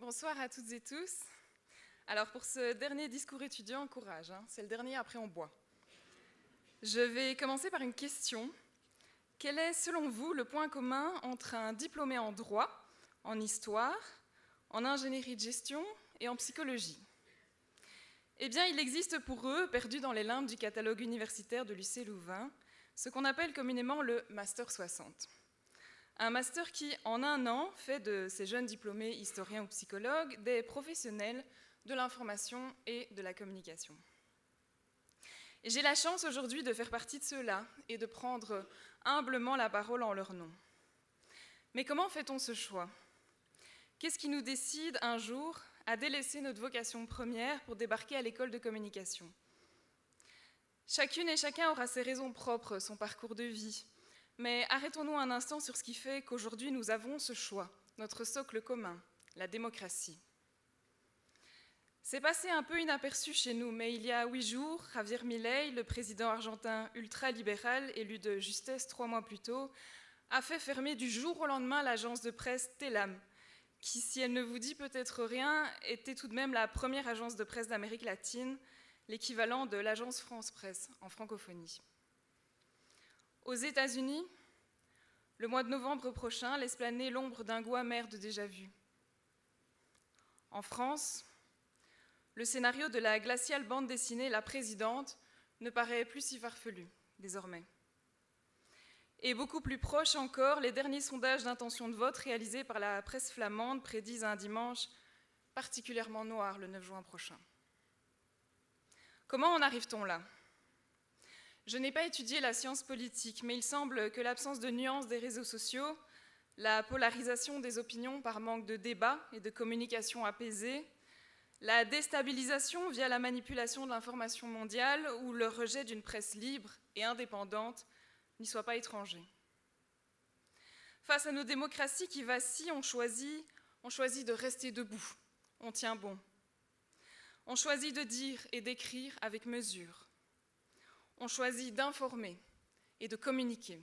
Bonsoir à toutes et tous. Alors pour ce dernier discours étudiant, courage, c'est le dernier, après on boit. Je vais commencer par une question. Quel est, selon vous, le point commun entre un diplômé en droit, en histoire, en ingénierie de gestion et en psychologie? Eh bien, il existe pour eux, perdus dans les limbes du catalogue universitaire de l'UC Louvain, ce qu'on appelle communément le Master 60. Un master qui, en un an, fait de ces jeunes diplômés historiens ou psychologues des professionnels de l'information et de la communication. Et j'ai la chance aujourd'hui de faire partie de ceux-là et de prendre humblement la parole en leur nom. Mais comment fait-on ce choix? Qu'est-ce qui nous décide un jour à délaisser notre vocation première pour débarquer à l'école de communication? Chacune et chacun aura ses raisons propres, son parcours de vie. Mais arrêtons-nous un instant sur ce qui fait qu'aujourd'hui nous avons ce choix, notre socle commun, la démocratie. C'est passé un peu inaperçu chez nous, mais il y a 8 jours, Javier Milei, le président argentin ultra-libéral, élu de justesse 3 mois plus tôt, a fait fermer du jour au lendemain l'agence de presse Telam, qui, si elle ne vous dit peut-être rien, était tout de même la première agence de presse d'Amérique latine, l'équivalent de l'agence France Presse en francophonie. Aux États-Unis, le mois de novembre prochain laisse planer l'ombre d'un goût amer de déjà-vu. En France, le scénario de la glaciale bande dessinée La Présidente ne paraît plus si farfelu, désormais. Et beaucoup plus proche encore, les derniers sondages d'intention de vote réalisés par la presse flamande prédisent un dimanche particulièrement noir le 9 juin prochain. Comment en arrive-t-on là ? Je n'ai pas étudié la science politique, mais il semble que l'absence de nuances des réseaux sociaux, la polarisation des opinions par manque de débat et de communication apaisée, la déstabilisation via la manipulation de l'information mondiale ou le rejet d'une presse libre et indépendante n'y soient pas étrangers. Face à nos démocraties qui vacillent, on choisit de rester debout, on tient bon. On choisit de dire et d'écrire avec mesure. On choisit d'informer et de communiquer.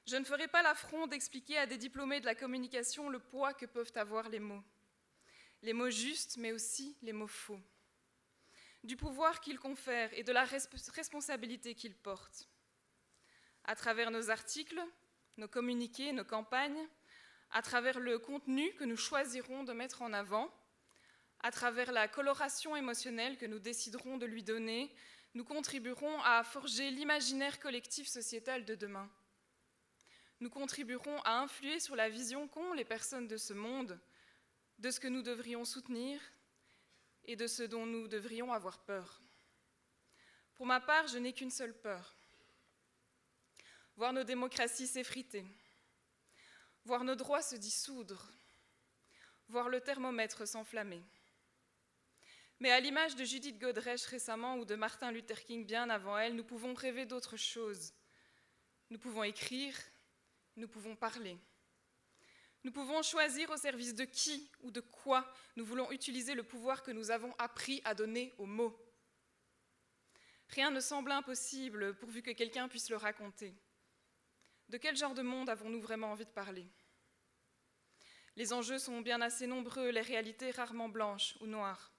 Je ne ferai pas l'affront d'expliquer à des diplômés de la communication le poids que peuvent avoir les mots. Les mots justes, mais aussi les mots faux. Du pouvoir qu'ils confèrent et de la responsabilité qu'ils portent. À travers nos articles, nos communiqués, nos campagnes, à travers le contenu que nous choisirons de mettre en avant, à travers la coloration émotionnelle que nous déciderons de lui donner, nous contribuerons à forger l'imaginaire collectif sociétal de demain. Nous contribuerons à influer sur la vision qu'ont les personnes de ce monde, de ce que nous devrions soutenir et de ce dont nous devrions avoir peur. Pour ma part, je n'ai qu'une seule peur. Voir nos démocraties s'effriter, voir nos droits se dissoudre, voir le thermomètre s'enflammer. Mais à l'image de Judith Godrèche récemment ou de Martin Luther King bien avant elle, nous pouvons rêver d'autre chose. Nous pouvons écrire, nous pouvons parler. Nous pouvons choisir au service de qui ou de quoi nous voulons utiliser le pouvoir que nous avons appris à donner aux mots. Rien ne semble impossible pourvu que quelqu'un puisse le raconter. De quel genre de monde avons-nous vraiment envie de parler ? Les enjeux sont bien assez nombreux, les réalités rarement blanches ou noires.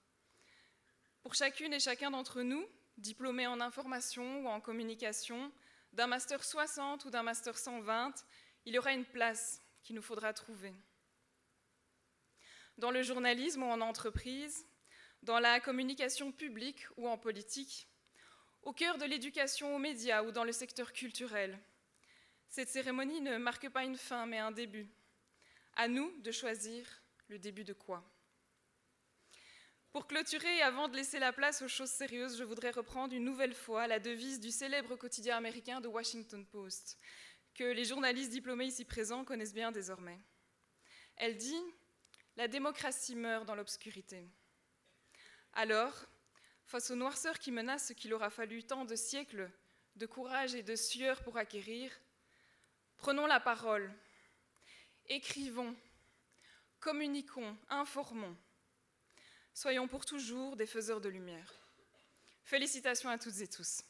Pour chacune et chacun d'entre nous, diplômés en information ou en communication, d'un master 60 ou d'un master 120, il y aura une place qu'il nous faudra trouver. Dans le journalisme ou en entreprise, dans la communication publique ou en politique, au cœur de l'éducation aux médias ou dans le secteur culturel. Cette cérémonie ne marque pas une fin, mais un début. À nous de choisir le début de quoi. Pour clôturer et avant de laisser la place aux choses sérieuses, je voudrais reprendre une nouvelle fois la devise du célèbre quotidien américain The Washington Post, que les journalistes diplômés ici présents connaissent bien désormais. Elle dit « La démocratie meurt dans l'obscurité ». Alors, face aux noirceurs qui menacent ce qu'il aura fallu tant de siècles, de courage et de sueur pour acquérir, prenons la parole, écrivons, communiquons, informons. Soyons pour toujours des faiseurs de lumière. Félicitations à toutes et tous.